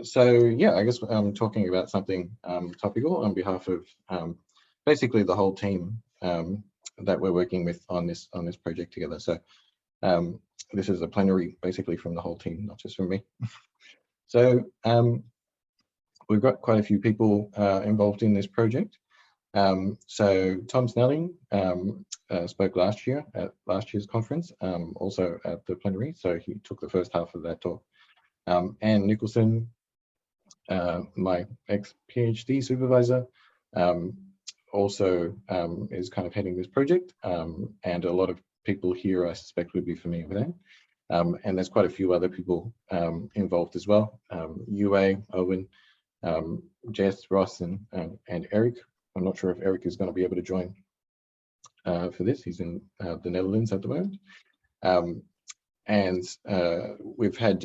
So yeah, I guess I'm talking about something topical on behalf of basically the whole team that we're working with on this project together. So this is a plenary basically from the whole team, not just from me. So we've got quite a few people involved in this project. So Tom Snelling spoke last year at last year's conference, also at the plenary. So he took the first half of that talk. Anne Nicholson, my ex-PhD supervisor, also is kind of heading this project, and a lot of people here I suspect would be familiar with that. And there's quite a few other people involved as well. UA, Owen, Jess, Ross, and Eric. I'm not sure if Eric is going to be able to join for this. He's in the Netherlands at the moment. And we've had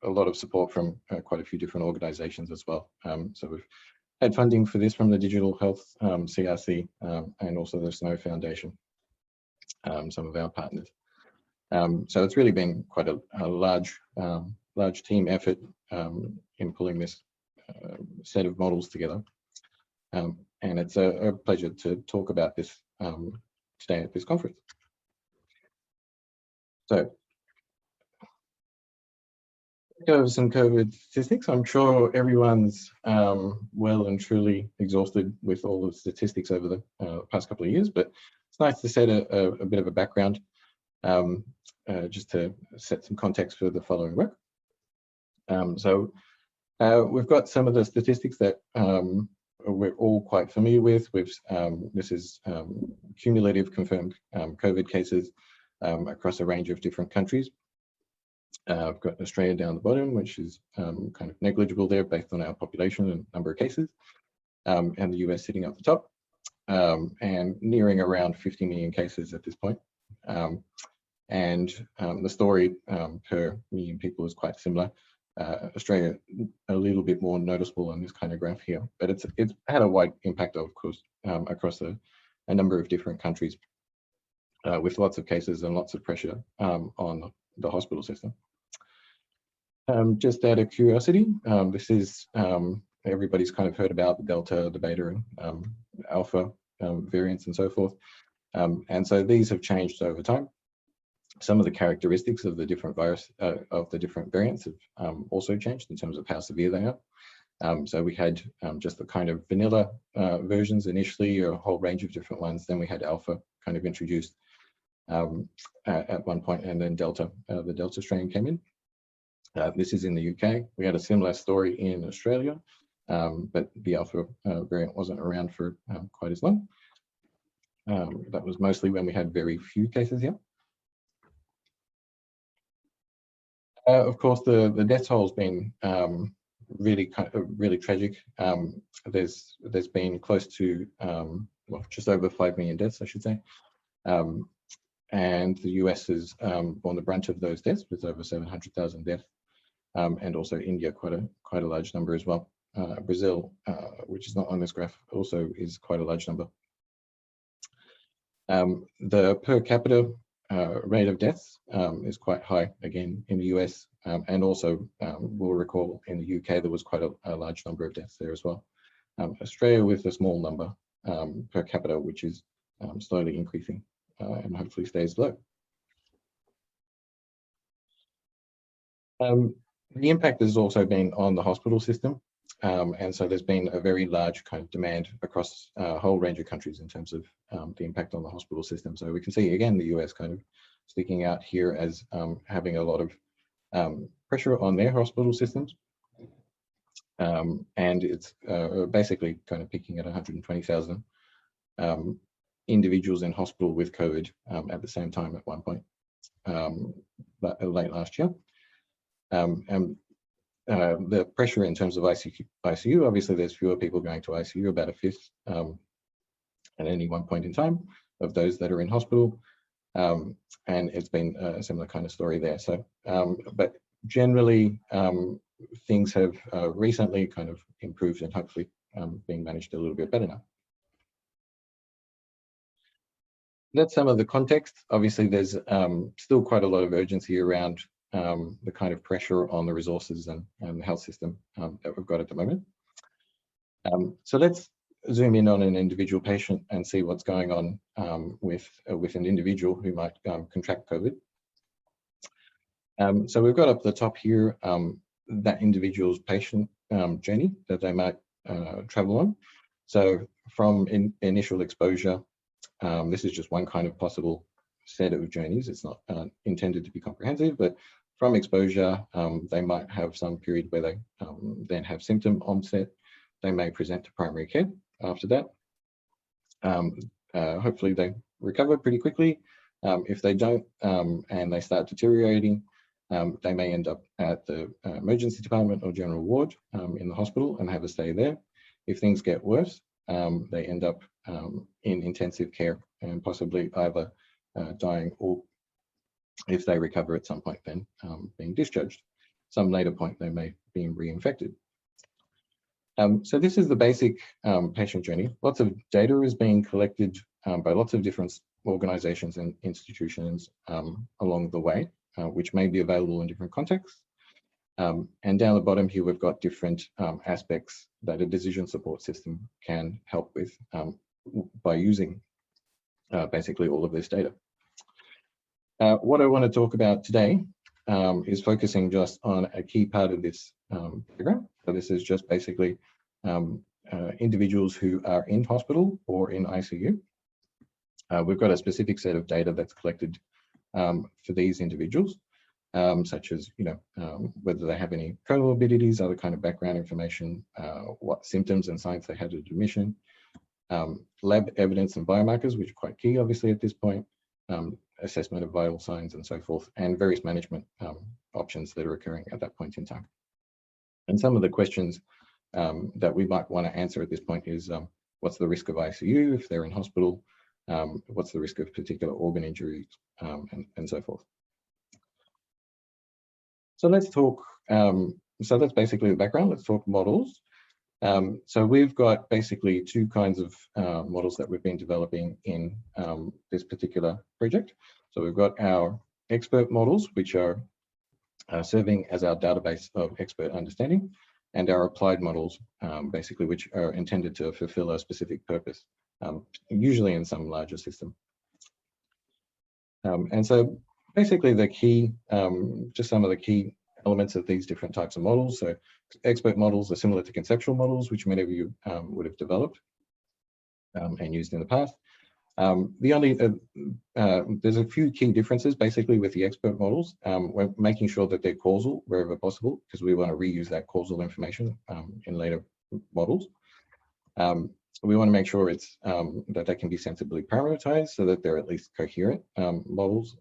a lot of support from quite a few different organizations as well. So we've had funding for this from the Digital Health CRC and also the Snow Foundation, some of our partners. So it's really been quite a large team effort in pulling this set of models together. And it's a pleasure to talk about this today at this conference. So, go over some COVID statistics. I'm sure everyone's well and truly exhausted with all the statistics over the past couple of years, but it's nice to set a bit of a background just to set some context for the following work. So we've got some of the statistics that we're all quite familiar with. This is cumulative confirmed COVID cases across a range of different countries. I've got Australia down the bottom, which is kind of negligible there based on our population and number of cases, and the US sitting up the top, and nearing around 50 million cases at this point. And the story per million people is quite similar. Australia a little bit more noticeable on this kind of graph here, but it's had a wide impact, of course, across a number of different countries, with lots of cases and lots of pressure on the hospital system. Just out of curiosity, this is everybody's kind of heard about the Delta, the Beta, and Alpha variants and so forth. And so these have changed over time. Some of the characteristics of the different variants have also changed in terms of how severe they are. So we had just the kind of vanilla versions initially, a whole range of different ones. Then we had Alpha kind of introduced at one point, and then Delta, the Delta strain came in. This is in the UK. We had a similar story in Australia, but the Alpha variant wasn't around for quite as long. That was mostly when we had very few cases here. Of course, the death toll has been really tragic. There's been close to well, just over 5 million deaths, I should say. And the US has borne the brunt of those deaths with over 700,000 deaths, and also India quite a large number as well. Brazil, which is not on this graph, also is quite a large number. The per capita rate of deaths is quite high again in the US, and also we'll recall in the UK there was quite a large number of deaths there as well. Australia with a small number per capita, which is slowly increasing and hopefully stays low. The impact has also been on the hospital system, and so there's been a very large kind of demand across a whole range of countries in terms of the impact on the hospital system. So we can see again the US kind of sticking out here as having a lot of pressure on their hospital systems, and it's basically kind of peaking at 120,000 individuals in hospital with COVID at the same time at one point late last year. And the pressure in terms of ICU, obviously there's fewer people going to ICU, about a fifth at any one point in time of those that are in hospital. And it's been a similar kind of story there. So, but generally things have recently kind of improved and hopefully being managed a little bit better now. That's some of the context. Obviously, there's still quite a lot of urgency around the kind of pressure on the resources and the health system that we've got at the moment. So let's zoom in on an individual patient and see what's going on with an individual who might contract COVID. So we've got up the top here that individual's patient journey that they might travel on. So from initial exposure, this is just one kind of possible set of journeys. It's not intended to be comprehensive, but from exposure, they might have some period where they then have symptom onset. They may present to primary care after that. Hopefully they recover pretty quickly. If they don't and they start deteriorating, they may end up at the emergency department or general ward in the hospital and have a stay there. If things get worse, they end up in intensive care and possibly either dying, or if they recover at some point, then being discharged. Some later point they may be reinfected. So this is the basic patient journey. Lots of data is being collected by lots of different organizations and institutions along the way, which may be available in different contexts. And down the bottom here, we've got different aspects that a decision support system can help with by using basically all of this data. What I want to talk about today is focusing just on a key part of this program. So this is just basically individuals who are in hospital or in ICU. We've got a specific set of data that's collected for these individuals, such as whether they have any comorbidities, other kind of background information, what symptoms and signs they had at admission, lab evidence and biomarkers, which are quite key obviously at this point, assessment of vital signs and so forth, and various management options that are occurring at that point in time. And some of the questions that we might want to answer at this point is, what's the risk of ICU if they're in hospital? What's the risk of particular organ injuries, and so forth. So let's talk, so that's basically the background. Let's talk models. So we've got basically two kinds of models that we've been developing in this particular project. So we've got our expert models, which are serving as our database of expert understanding, and our applied models, basically, which are intended to fulfill a specific purpose, usually in some larger system. And so basically the key, just some of the key elements of these different types of models. So expert models are similar to conceptual models, which many of you would have developed and used in the past. There's a few key differences basically with the expert models. We're making sure that they're causal wherever possible, because we want to reuse that causal information in later models. We want to make sure it's that they can be sensibly parameterized so that they're at least coherent models.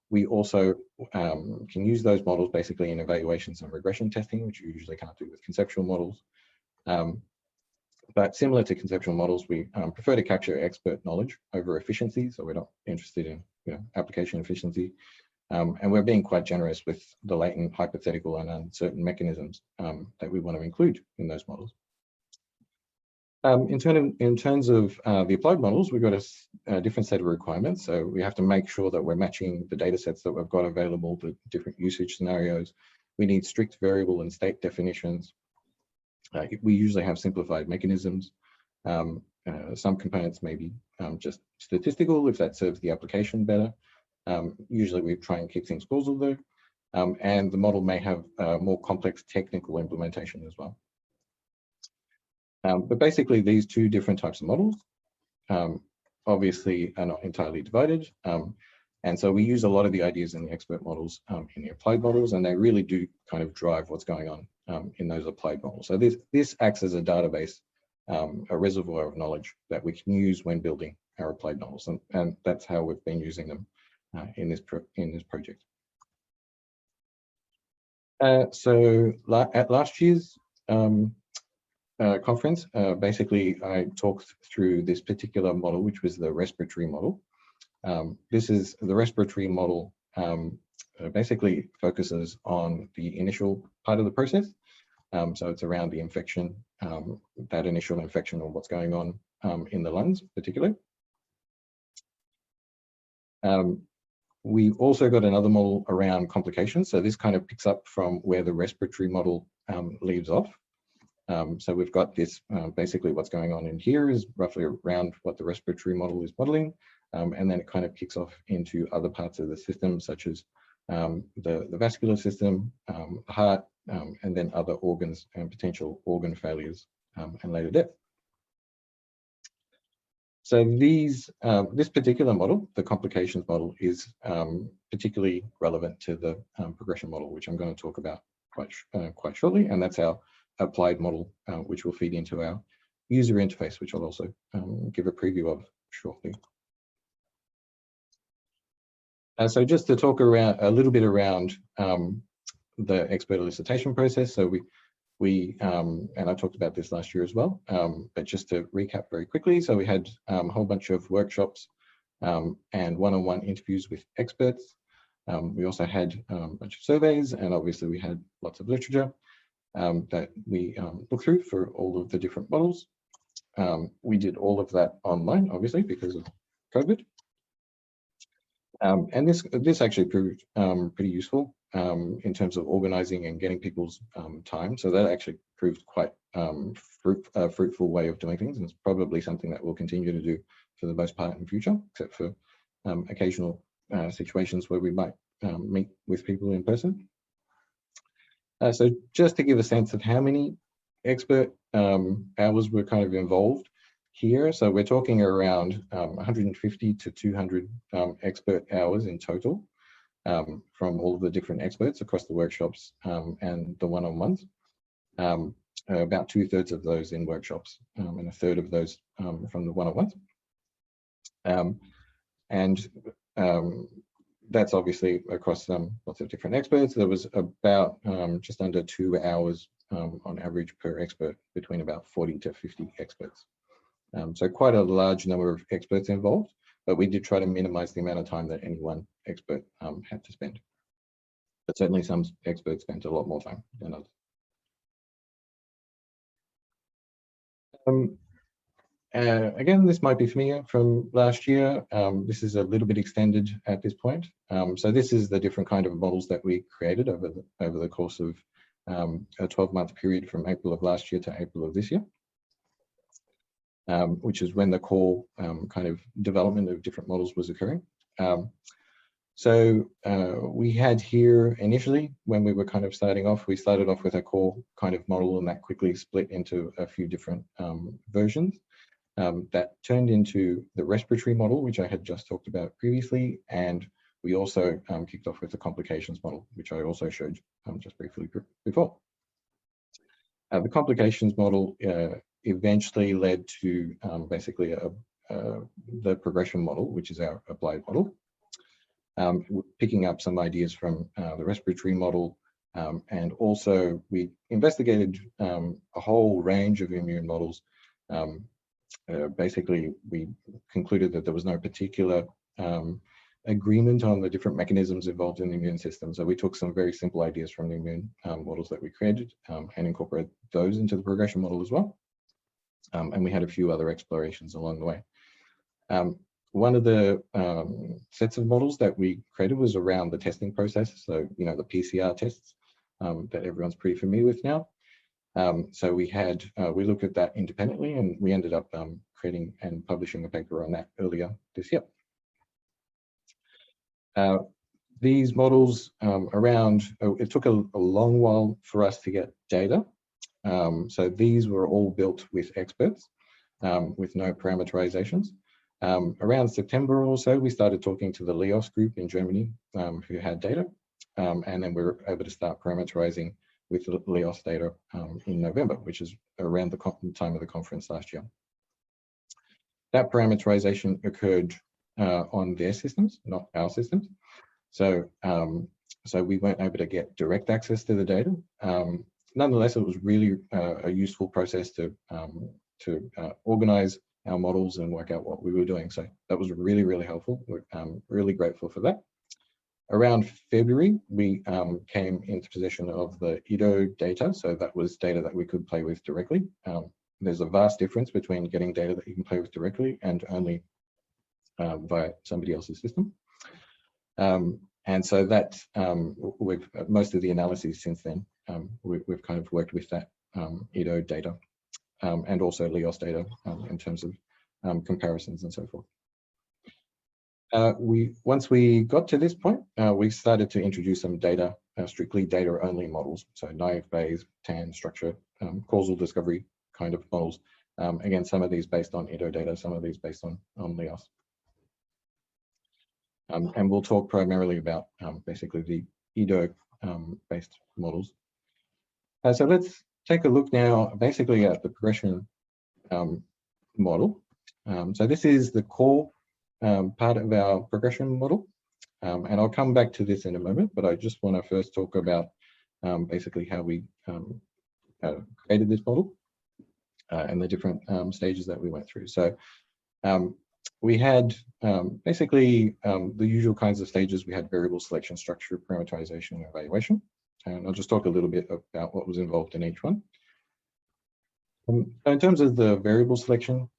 We also can use those models basically in evaluations and regression testing, which you usually can't do with conceptual models. But similar to conceptual models, we prefer to capture expert knowledge over efficiency. So we're not interested in application efficiency. And we're being quite generous with the latent, hypothetical, and uncertain mechanisms that we want to include in those models. In terms of the applied models, we've got a different set of requirements. So we have to make sure that we're matching the data sets that we've got available to different usage scenarios. We need strict variable and state definitions. We usually have simplified mechanisms. Some components may be just statistical if that serves the application better. Usually we try and keep things causal though. And the model may have more complex technical implementation as well. But basically these two different types of models obviously are not entirely divided. And so we use a lot of the ideas in the expert models in the applied models, and they really do kind of drive what's going on in those applied models. So this acts as a database, a reservoir of knowledge that we can use when building our applied models, and that's how we've been using them in this project. So at last year's conference, basically I talked through this particular model, which was the respiratory model. This is the respiratory model, basically focuses on the initial part of the process. So it's around the infection, that initial infection, or what's going on in the lungs particularly. We've also got another model around complications. So this kind of picks up from where the respiratory model leaves off. So we've got this, basically what's going on in here is roughly around what the respiratory model is modeling. And then it kind of kicks off into other parts of the system, such as the vascular system, the heart, and then other organs and potential organ failures and later death. So this particular model, the complications model, is particularly relevant to the progression model, which I'm going to talk about quite shortly, and that's our applied model, which will feed into our user interface, which I'll also give a preview of shortly. So just to talk around a little bit around the expert elicitation process. So and I talked about this last year as well, but just to recap very quickly. So we had a whole bunch of workshops and one-on-one interviews with experts. We also had a bunch of surveys, and obviously we had lots of literature that we looked through for all of the different models. We did all of that online, obviously, because of COVID. And this actually proved pretty useful in terms of organizing and getting people's time. So that actually proved quite a fruitful way of doing things, and it's probably something that we'll continue to do for the most part in the future, except for occasional situations where we might meet with people in person. So just to give a sense of how many expert hours were kind of involved here. So we're talking around 150 to 200 expert hours in total from all of the different experts across the workshops and the one-on-ones. About 2/3 of those in workshops and 1/3 of those from the one-on-ones. That's obviously across lots of different experts. There was about just under 2 hours on average per expert between about 40 to 50 experts. So quite a large number of experts involved, but we did try to minimize the amount of time that any one expert had to spend. But certainly some experts spent a lot more time than others. Again, this might be familiar from last year. This is a little bit extended at this point. So this is the different kind of models that we created over the course of a 12-month period from April of last year to April of this year. Which is when the core kind of development of different models was occurring. So we had here initially, when we were kind of starting off, we started off with a core kind of model, and that quickly split into a few different versions. That turned into the respiratory model, which I had just talked about previously, and we also kicked off with the complications model, which I also showed just briefly before. The complications model eventually led to basically the progression model, which is our applied model, picking up some ideas from the respiratory model, and also we investigated a whole range of immune models. Basically, we concluded that there was no particular agreement on the different mechanisms involved in the immune system. So we took some very simple ideas from the immune models that we created and incorporated those into the progression model as well. And we had a few other explorations along the way. One of the sets of models that we created was around the testing process. So, you know, the PCR tests that everyone's pretty familiar with now. So we looked at that independently, and we ended up creating and publishing a paper on that earlier this year. These models it took a long while for us to get data. So these were all built with experts with no parameterizations. Around September or so, we started talking to the LEOS group in Germany who had data, and then we were able to start parameterizing with the LEOS data in November, which is around the time of the conference last year. That parameterization occurred on their systems, not our systems. So, so we weren't able to get direct access to the data. Nonetheless, it was really a useful process to organize our models and work out what we were doing. So that was really, really helpful. We're really grateful for that. Around February, we came into possession of the IDO data. So that was data that we could play with directly. There's a vast difference between getting data that you can play with directly and only via somebody else's system. And so that with most of the analyses since then, we've kind of worked with that EDO data and also LEOS data in terms of comparisons and so forth. Once we got to this point, we started to introduce some data, strictly data-only models. So naive Bayes, TAN, structure, causal discovery kind of models. Again, some of these based on EDO data, some of these based on LEOS. And we'll talk primarily about basically the EDO based models. So let's take a look now basically at the progression model. So this is the core part of our progression model. And I'll come back to this in a moment, but I just want to first talk about basically how we created this model and the different stages that we went through. So we had basically the usual kinds of stages. We had variable selection, structure, parameterization, and evaluation. And I'll just talk a little bit about what was involved in each one. In terms of the variable selection,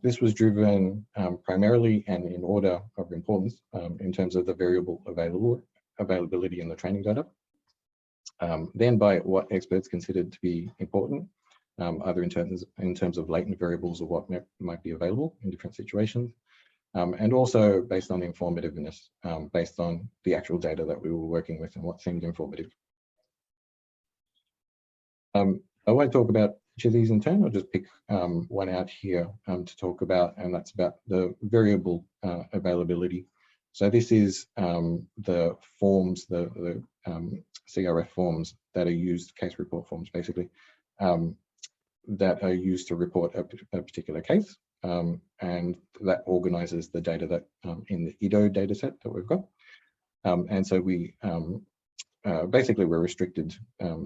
this was driven primarily and in order of importance in terms of the variable availability in the training data. Then by what experts considered to be important, either in terms of latent variables or what might be available in different situations, and also based on informativeness, based on the actual data that we were working with and what seemed informative. I won't talk about each of these in turn. I'll just pick one out here to talk about, and that's about the variable availability. So this is the forms, the CRF forms that are used, case report forms basically, that are used to report a particular case, and that organizes the data that in the EDO data set that we've got. And so we basically we're restricted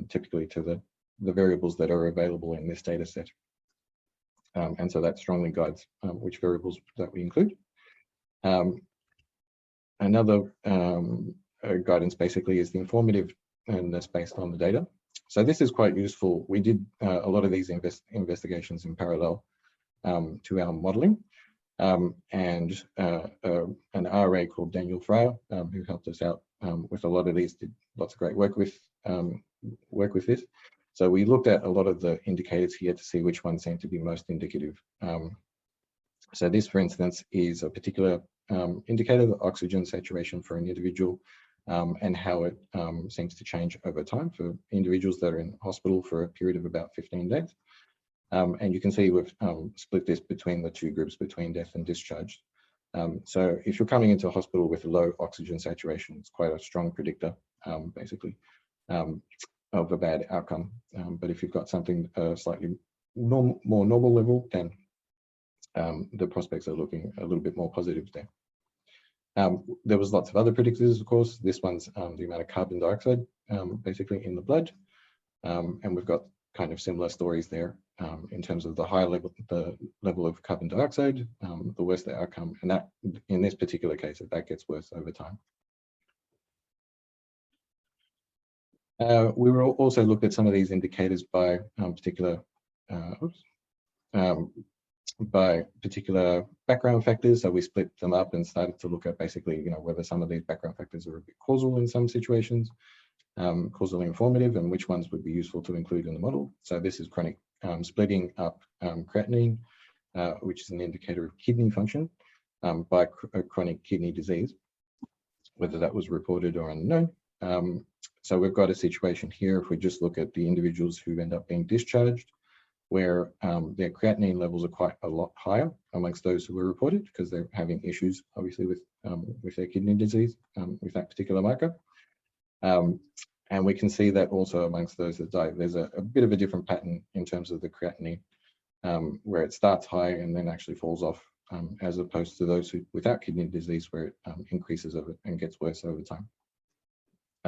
typically to the variables that are available in this data set. And so that strongly guides which variables that we include. Another guidance basically is the informativeness based on the data. So this is quite useful. We did a lot of these investigations in parallel to our modeling. And an RA called Daniel Fryer, who helped us out with a lot of these, did lots of great work with this. So we looked at a lot of the indicators here to see which ones seem to be most indicative. So this, for instance, is a particular indicator, the oxygen saturation for an individual, and how it seems to change over time for individuals that are in hospital for a period of about 15 days. And you can see we've split this between the two groups, between death and discharge. So if you're coming into a hospital with low oxygen saturation, it's quite a strong predictor, basically, of a bad outcome. But if you've got something slightly more normal level, then the prospects are looking a little bit more positive there. There was lots of other predictors, of course. This one's the amount of carbon dioxide basically in the blood. And we've got kind of similar stories there in terms of the higher level, the level of carbon dioxide, the worse the outcome. And that, in this particular case, that gets worse over time. We will also look at some of these indicators by particular background factors. So we split them up and started to look at basically, whether some of these background factors are a bit causal in some situations, causally informative, and which ones would be useful to include in the model. So this is chronic, splitting up creatinine, which is an indicator of kidney function by chronic kidney disease, whether that was reported or unknown. So we've got a situation here, if we just look at the individuals who end up being discharged, where their creatinine levels are quite a lot higher amongst those who were reported, because they're having issues, obviously, with their kidney disease, with that particular marker. And we can see that also amongst those that die, there's a bit of a different pattern in terms of the creatinine, where it starts high and then actually falls off, as opposed to those who without kidney disease, where it increases over and gets worse over time.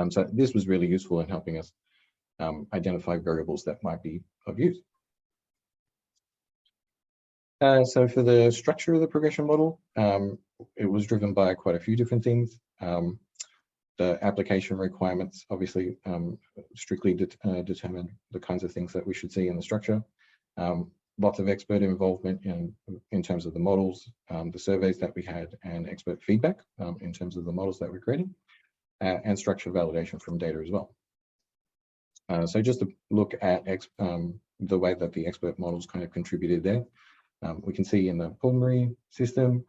So this was really useful in helping us identify variables that might be of use. So for the structure of the progression model, it was driven by quite a few different things. The application requirements obviously strictly determine the kinds of things that we should see in the structure. lots of expert involvement in terms of the models, the surveys that we had, and expert feedback in terms of the models that we're creating, and structure validation from data as well. So just to look at the way that the expert models kind of contributed there, we can see in the pulmonary system,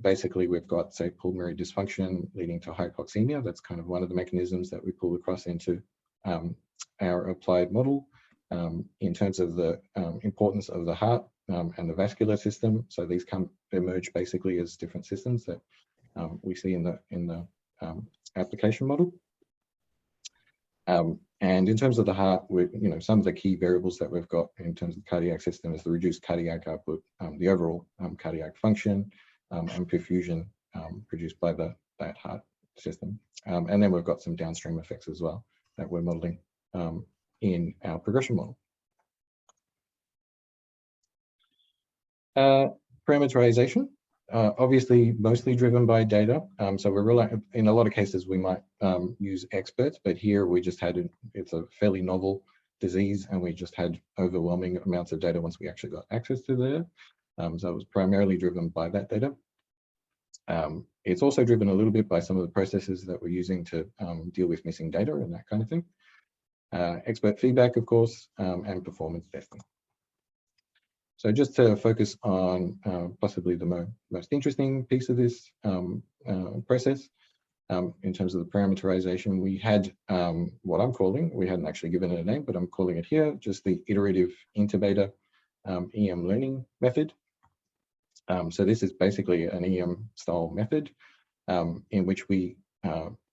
basically we've got, say, pulmonary dysfunction leading to hypoxemia. That's kind of one of the mechanisms that we pull across into our applied model. In terms of the importance of the heart and the vascular system, so these emerge basically as different systems that we see in the application model. And in terms of the heart, some of the key variables that we've got in terms of the cardiac system is the reduced cardiac output, the overall cardiac function, and perfusion produced by that heart system. And then we've got some downstream effects as well that we're modeling in our progression model. Parameterization, obviously mostly driven by data. So we're in a lot of cases we might use experts, but here we just it's a fairly novel disease, and we just had overwhelming amounts of data once we actually got access to the data. So it was primarily driven by that data. It's also driven a little bit by some of the processes that we're using to deal with missing data and that kind of thing. Expert feedback, of course, and performance testing. So just to focus on possibly the most interesting piece of this process, in terms of the parameterization, we had what I'm calling, we hadn't actually given it a name, but I'm calling it here, just the iterative intubator EM learning method. So this is basically an EM style method in which we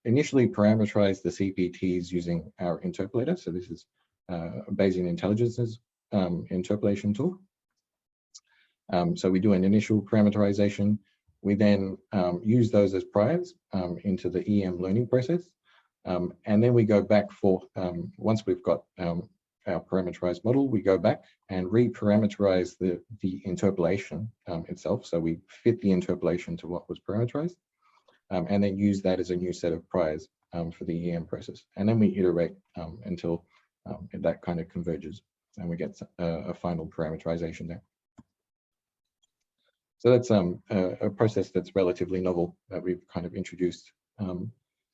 initially parameterize the CPTs using our interpolator. So this is Bayesian intelligence's interpolation tool. So we do an initial parameterization. We then use those as priors into the EM learning process. And then we go back for, once we've got our parameterized model, we go back and re-parameterize the interpolation itself. So we fit the interpolation to what was parameterized, and then use that as a new set of priors for the EM process. And then we iterate until that kind of converges and we get a final parameterization there. So that's a process that's relatively novel that we've kind of introduced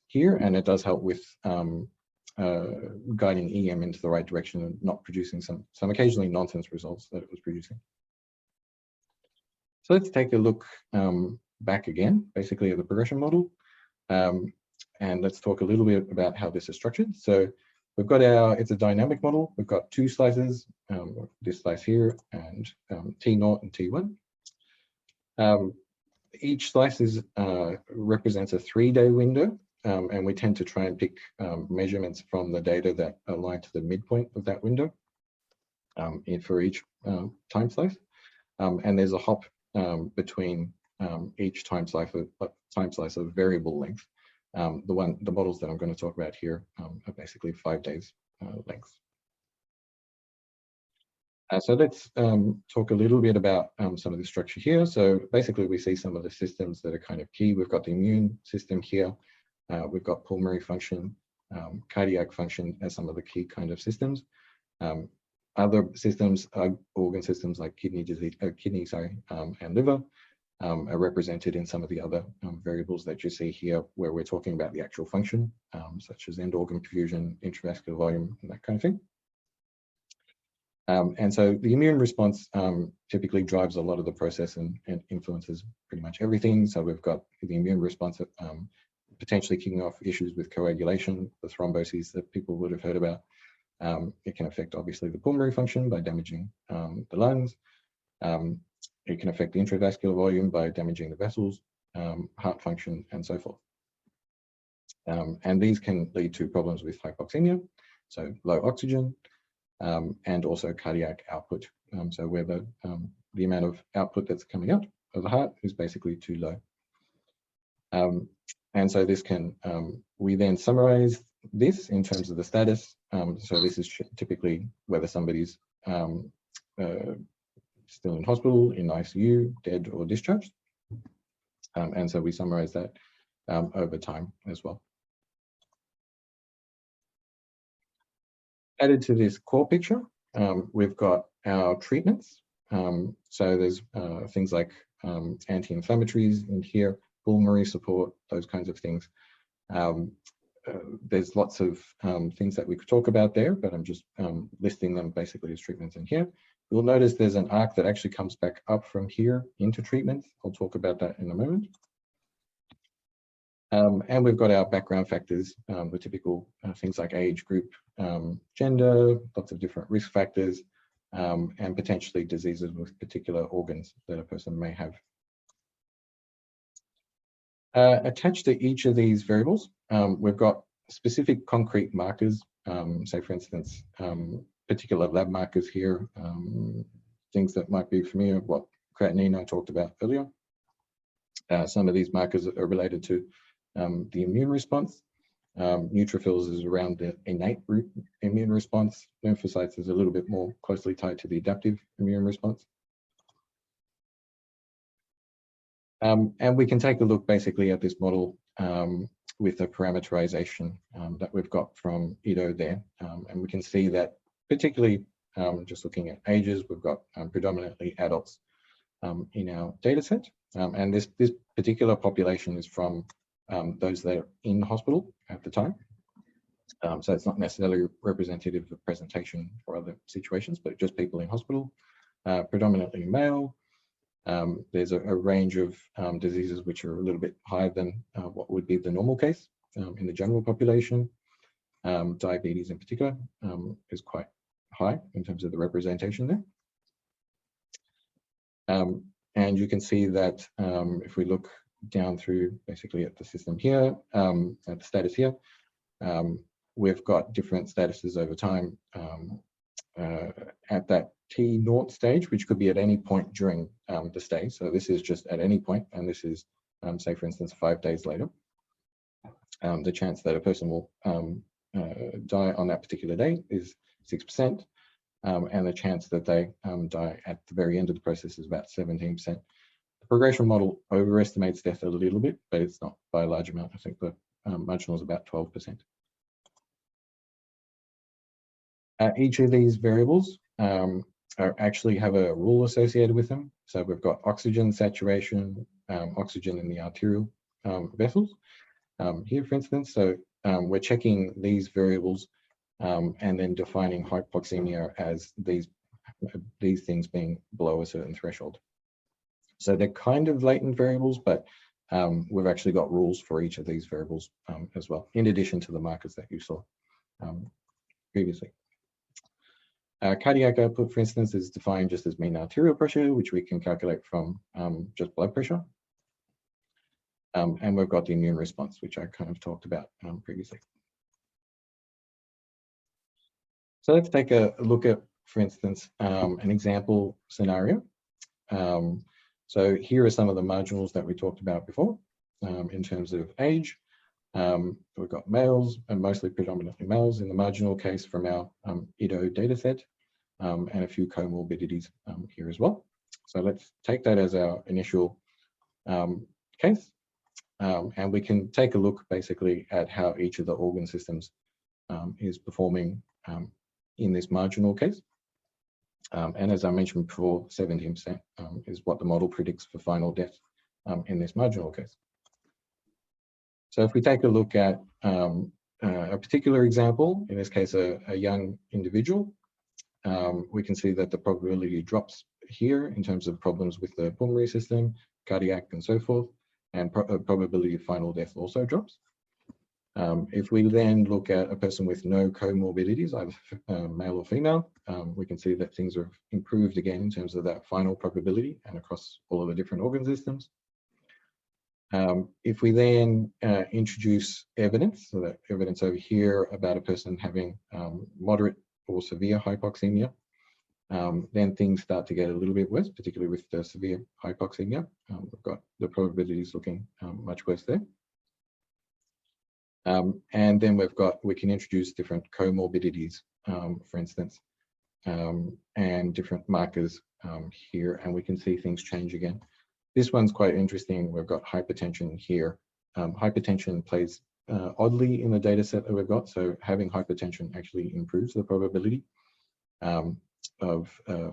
here, and it does help with guiding EM into the right direction and not producing some occasionally nonsense results that it was producing. So let's take a look back again, basically at the progression model, and let's talk a little bit about how this is structured. So we've got it's a dynamic model. We've got two slices, this slice here and T0 and T1. Each slice represents a 3-day window, and we tend to try and pick measurements from the data that align to the midpoint of that window for each time slice. And there's a hop between each time slice of variable length. The models that I'm going to talk about here are basically 5 days length. So let's talk a little bit about some of the structure here. So basically we see some of the systems that are kind of key. We've got the immune system here. We've got pulmonary function, cardiac function as some of the key kind of systems. Other systems, organ systems like kidney and liver are represented in some of the other variables that you see here, where we're talking about the actual function, such as end organ perfusion, intravascular volume, and that kind of thing. And so the immune response typically drives a lot of the process and influences pretty much everything. So we've got the immune response potentially kicking off issues with coagulation, the thromboses that people would have heard about. It can affect obviously the pulmonary function by damaging the lungs. It can affect the intravascular volume by damaging the vessels, heart function, and so forth. And these can lead to problems with hypoxemia, so low oxygen, and also cardiac output. So where the amount of output that's coming out of the heart is basically too low. And so this can, we then summarize this in terms of the status. So this is typically whether somebody's still in hospital, in ICU, dead or discharged. And so we summarize that over time as well. Added to this core picture, we've got our treatments. So there's things like anti-inflammatories in here, pulmonary support, those kinds of things. There's lots of things that we could talk about there, but I'm just listing them basically as treatments in here. You'll notice there's an arc that actually comes back up from here into treatments. I'll talk about that in a moment. And we've got our background factors, the typical things like age, group, gender, lots of different risk factors, and potentially diseases with particular organs that a person may have. Attached to each of these variables, we've got specific concrete markers, say for instance, particular lab markers here, things that might be familiar with what creatinine I talked about earlier. Some of these markers are related to the immune response. Neutrophils is around the innate immune response. Lymphocytes is a little bit more closely tied to the adaptive immune response. And we can take a look basically at this model with the parameterization that we've got from Ido there. And we can see that particularly just looking at ages, we've got predominantly adults in our data set. And this particular population is from those that are in hospital at the time. So it's not necessarily representative of presentation or other situations, but just people in hospital, predominantly male. There's a range of diseases which are a little bit higher than what would be the normal case in the general population. Diabetes in particular is quite high in terms of the representation there. And you can see that if we look down through basically at the system here, at the status here, we've got different statuses over time at that T0 stage, which could be at any point during the stay. So this is just at any point, and this is, say for instance, 5 days later. The chance that a person will die on that particular day is 6%, and the chance that they die at the very end of the process is about 17%. The progression model overestimates death a little bit, but it's not by a large amount. I think the marginal is about 12%. Each of these variables actually have a rule associated with them. So we've got oxygen saturation, oxygen in the arterial vessels here, for instance. So we're checking these variables and then defining hypoxemia as these things being below a certain threshold. So they're kind of latent variables, but we've actually got rules for each of these variables as well, in addition to the markers that you saw previously. Cardiac output, for instance, is defined just as mean arterial pressure, which we can calculate from just blood pressure. And we've got the immune response, which I kind of talked about previously. So let's take a look at, for instance, an example scenario. So here are some of the marginals that we talked about before in terms of age. We've got males, and mostly predominantly males in the marginal case from our Ido data set, and a few comorbidities here as well. So let's take that as our initial case, and we can take a look basically at how each of the organ systems is performing in this marginal case. And as I mentioned before, 17% is what the model predicts for final death in this marginal case. So if we take a look at a particular example, in this case, a young individual, we can see that the probability drops here in terms of problems with the pulmonary system, cardiac, and so forth, and probability of final death also drops. If we then look at a person with no comorbidities, either male or female, we can see that things are improved again in terms of that final probability and across all of the different organ systems. If we then introduce evidence, so that evidence over here about a person having moderate or severe hypoxemia, then things start to get a little bit worse, particularly with the severe hypoxemia. We've got the probabilities looking much worse there. And then we can introduce different comorbidities, for instance, and different markers here, and we can see things change again. This one's quite interesting. We've got hypertension here. Hypertension plays oddly in the data set that we've got, so having hypertension actually improves the probability.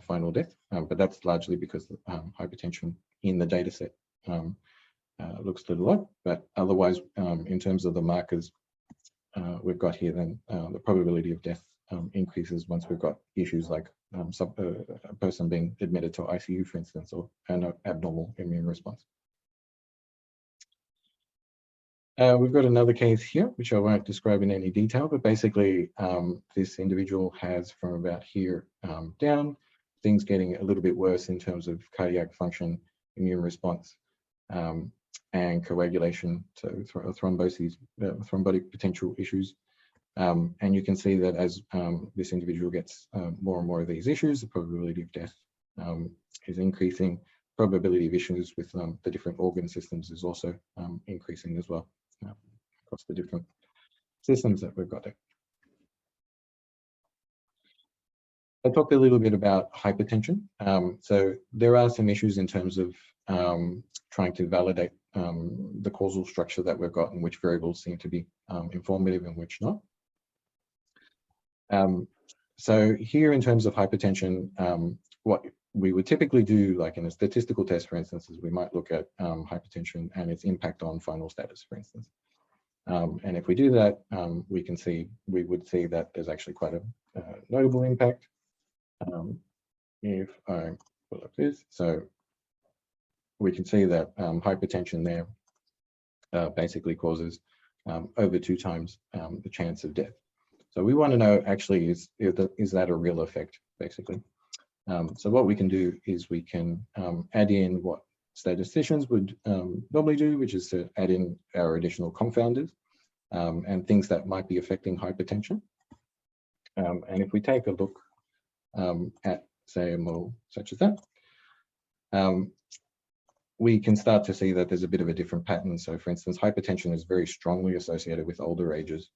final death, but that's largely because hypertension in the data set looks a little low. But otherwise, in terms of the markers we've got here, then the probability of death increases once we've got issues like a person being admitted to ICU, for instance, or an abnormal immune response. We've got another case here, which I won't describe in any detail, but basically this individual has from about here down, things getting a little bit worse in terms of cardiac function, immune response, and coagulation, so thromboses, thrombotic potential issues. And you can see that as this individual gets more and more of these issues, the probability of death is increasing. Probability of issues with the different organ systems is also increasing as well across the different systems that we've got there. I talked a little bit about hypertension. So there are some issues in terms of trying to validate the causal structure that we've got and which variables seem to be informative and which not. So here in terms of hypertension, what we would typically do, like in a statistical test, for instance, is we might look at hypertension and its impact on final status, for instance. And if we do that, we would see that there's actually quite a notable impact. If I pull up this, so we can see that hypertension there basically causes over 2 times the chance of death. So we want to know actually is that a real effect, basically. So what we can do is we can add in what statisticians would normally do, which is to add in our additional confounders and things that might be affecting hypertension. And if we take a look at, say, a model such as that, we can start to see that there's a bit of a different pattern. So for instance, hypertension is very strongly associated with older ages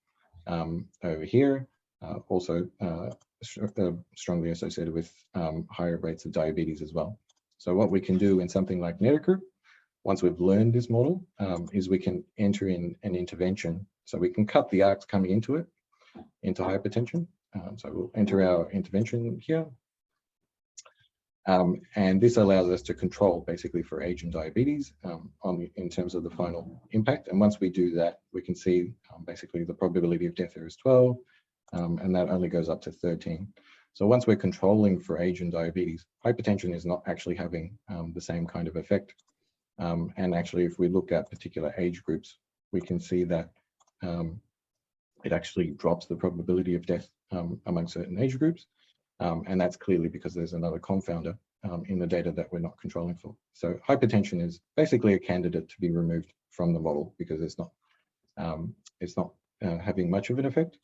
over here, also strongly associated with higher rates of diabetes as well. So what we can do in something like Netagroup, once we've learned this model, is we can enter in an intervention. So we can cut the arcs coming into hypertension. So we'll enter our intervention here. And this allows us to control basically for age and diabetes in terms of the final impact. And once we do that, we can see basically the probability of death there is 12, and that only goes up to 13. So once we're controlling for age and diabetes, hypertension is not actually having the same kind of effect. And actually, if we look at particular age groups, we can see that it actually drops the probability of death among certain age groups. And that's clearly because there's another confounder in the data that we're not controlling for. So hypertension is basically a candidate to be removed from the model because it's not having much of an effect.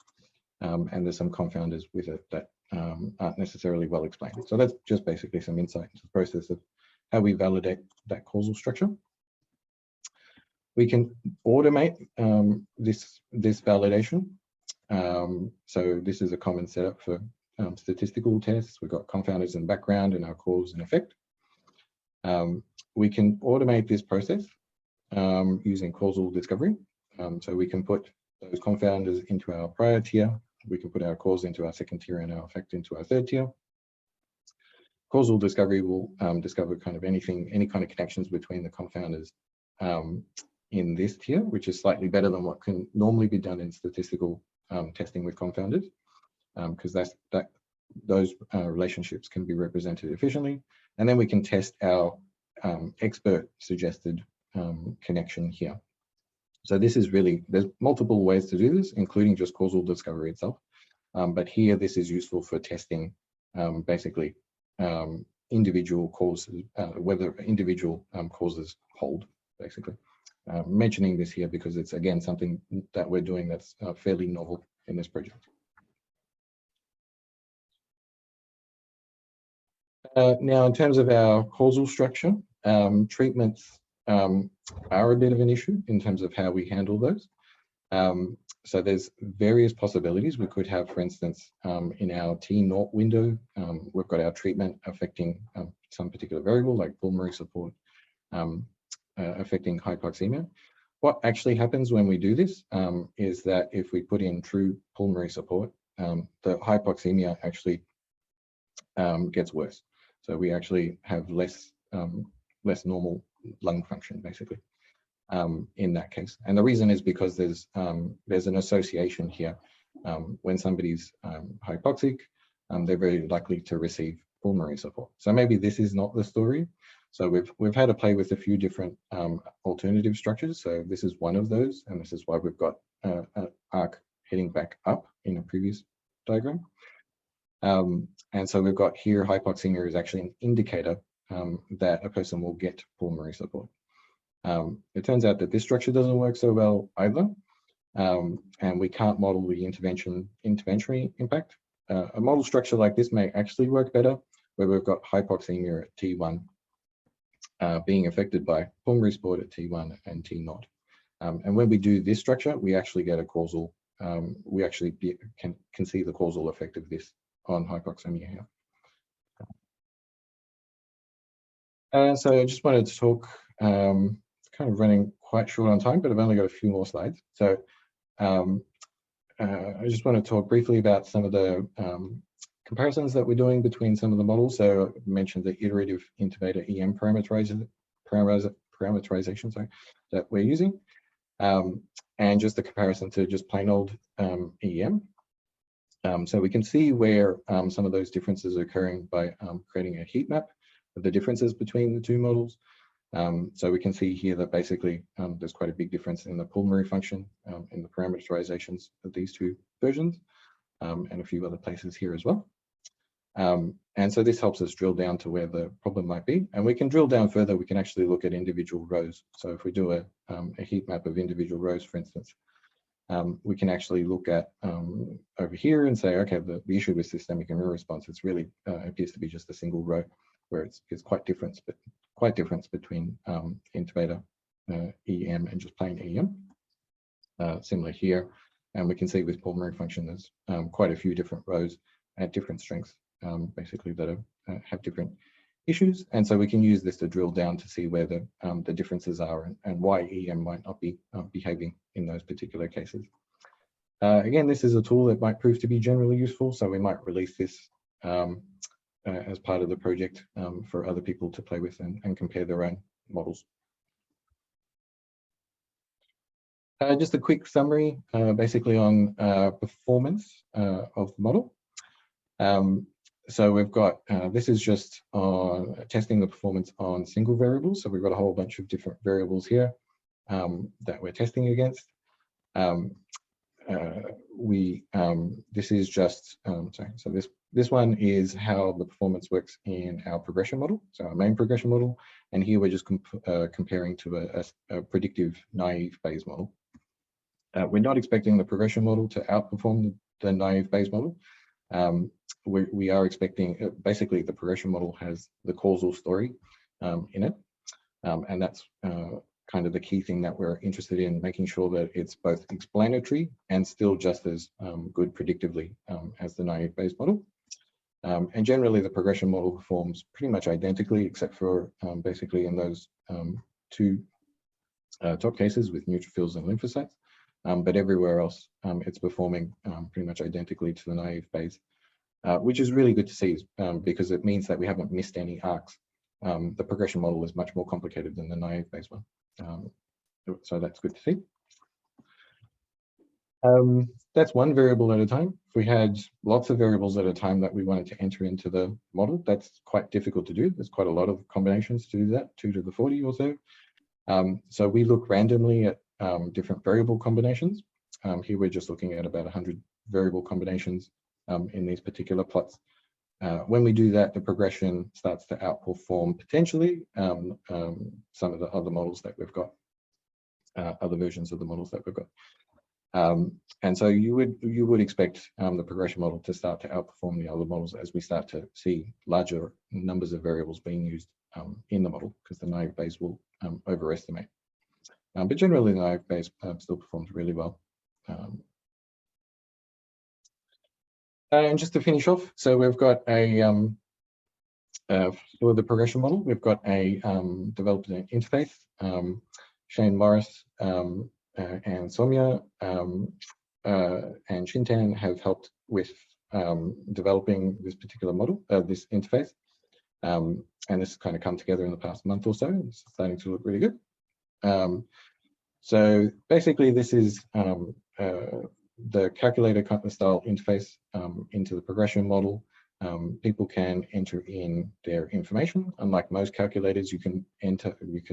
And there's some confounders with it that aren't necessarily well explained. So that's just basically some insight into the process of how we validate that causal structure. We can automate this validation. So this is a common setup for statistical tests. We've got confounders in the background and our cause and effect. We can automate this process using causal discovery. So we can put those confounders into our prior tier. We can put our cause into our second tier and our effect into our third tier. Causal discovery will discover kind of any kind of connections between the confounders in this tier, which is slightly better than what can normally be done in statistical testing with confounders, because those relationships can be represented efficiently. And then we can test our expert suggested connection here. So this is really, there's multiple ways to do this, including just causal discovery itself. But here, this is useful for testing basically individual causes, whether individual causes hold, basically. Mentioning this here because it's, again, something that we're doing that's fairly novel in this project. Now, in terms of our causal structure, treatments are a bit of an issue in terms of how we handle those. So there's various possibilities. We could have, for instance, in our T0 window, we've got our treatment affecting some particular variable like pulmonary support, affecting hypoxemia. What actually happens when we do this is that if we put in true pulmonary support, the hypoxemia actually gets worse. So we actually have less normal lung function, basically, in that case. And the reason is because there's an association here. When somebody's hypoxic, they're very likely to receive pulmonary support. So maybe this is not the story. So we've had to play with a few different alternative structures. So this is one of those, and this is why we've got an arc heading back up in a previous diagram. And so we've got here hypoxemia is actually an indicator that a person will get pulmonary support. It turns out that this structure doesn't work so well either, and we can't model the interventory impact. A model structure like this may actually work better, where we've got hypoxemia at T1 being affected by pulmonary support at T1 and T0. And when we do this structure, we actually get a causal, we actually can see the causal effect of this on hypoxemia here. So I just wanted to talk, kind of running quite short on time, but I've only got a few more slides. So I just want to talk briefly about some of the comparisons that we're doing between some of the models. So I mentioned the iterative intubator EM parameterization that we're using, and just the comparison to just plain old EM. So we can see where some of those differences are occurring by creating a heat map of the differences between the two models. So we can see here that basically there's quite a big difference in the pulmonary function in the parameterizations of these two versions, and a few other places here as well. And so this helps us drill down to where the problem might be. And we can drill down further. We can actually look at individual rows. So if we do a heat map of individual rows, for instance, we can actually look at over here and say, okay, the issue with systemic immune response, it's really appears to be just a single row, where it's quite different between intubator EM and just plain EM. Similar here, and we can see with pulmonary function, there's quite a few different rows at different strengths, basically that have different issues, and so we can use this to drill down to see where the differences are and why EM might not be behaving in those particular cases. Again, this is a tool that might prove to be generally useful, so we might release this as part of the project for other people to play with and compare their own models. Just a quick summary, basically on performance of the model. So we've got, this is just on testing the performance on single variables. So we've got a whole bunch of different variables here that we're testing against. This is just, sorry, so this one is how the performance works in our progression model, so our main progression model. And here we're just comparing to a predictive naive Bayes model. We're not expecting the progression model to outperform the naive Bayes model. We are expecting, basically the progression model has the causal story in it. And that's kind of the key thing that we're interested in, making sure that it's both explanatory and still just as good predictively as the naive Bayes model. And generally the progression model performs pretty much identically, except for basically in those two top cases with neutrophils and lymphocytes. But everywhere else, it's performing pretty much identically to the naive Bayes, which is really good to see because it means that we haven't missed any arcs. The progression model is much more complicated than the naive Bayes one. So that's good to see. That's one variable at a time. If we had lots of variables at a time that we wanted to enter into the model, that's quite difficult to do. There's quite a lot of combinations to do that, 2 to the 40 or so. So we look randomly at different variable combinations. Here we're just looking at about 100 variable combinations in these particular plots. When we do that, the progression starts to outperform potentially some of the other models that we've got, other versions of the models that we've got. And so you would expect the progression model to start to outperform the other models as we start to see larger numbers of variables being used in the model, because the naive Bayes will overestimate. But generally, the naive Bayes still performs really well. And just to finish off, so we've got a, for the progression model, we've got a developed an interface. Shane Morris and Soumya and Chintan have helped with developing this particular model, this interface. And this has kind of come together in the past month or so. It's starting to look really good. So basically, this is the calculator style interface into the progression model. People can enter in their information. Unlike most calculators, you can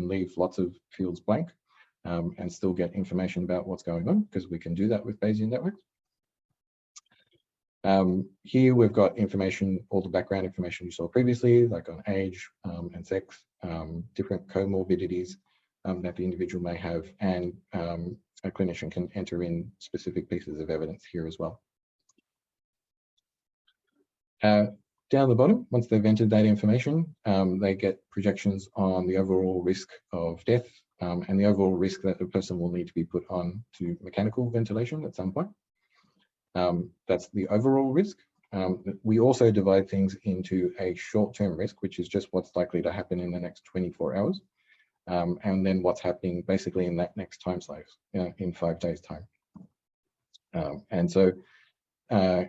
leave lots of fields blank and still get information about what's going on, because we can do that with Bayesian networks. Here we've got information, all the background information you saw previously, like on age and sex, different comorbidities that the individual may have, and a clinician can enter in specific pieces of evidence here as well. Down the bottom, once they've entered that information, they get projections on the overall risk of death and the overall risk that the person will need to be put on to mechanical ventilation at some point. That's the overall risk. We also divide things into a short-term risk, which is just what's likely to happen in the next 24 hours, and then what's happening basically in that next time slice, in 5 days' time. And so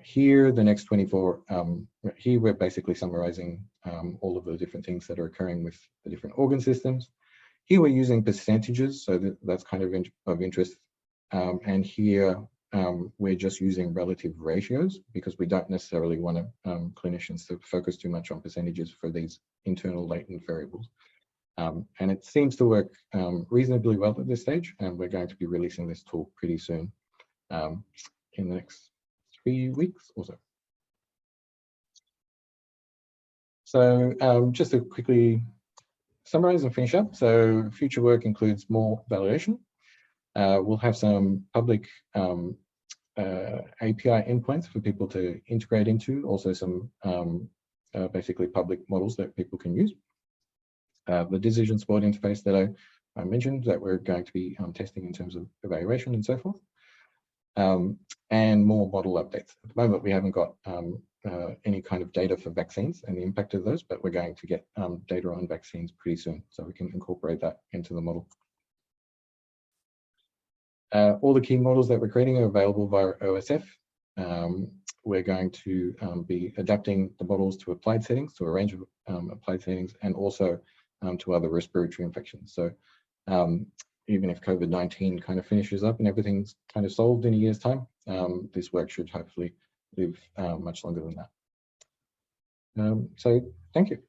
here, the next 24, here we're basically summarizing all of the different things that are occurring with the different organ systems. Here we're using percentages, so that's kind of interest. And here we're just using relative ratios, because we don't necessarily want clinicians to focus too much on percentages for these internal latent variables. And it seems to work reasonably well at this stage, and we're going to be releasing this tool pretty soon, in the next 3 weeks or so. So just to quickly summarize and finish up. So future work includes more validation. We'll have some public API endpoints for people to integrate into, also some basically public models that people can use. The decision support interface that I mentioned that we're going to be testing in terms of evaluation and so forth. And more model updates. At the moment, we haven't got any kind of data for vaccines and the impact of those, but we're going to get data on vaccines pretty soon, so we can incorporate that into the model. All the key models that we're creating are available via OSF. We're going to be adapting the models to applied settings, to a range of applied settings, and also to other respiratory infections. So even if COVID-19 kind of finishes up and everything's kind of solved in a year's time, this work should hopefully live much longer than that. So thank you.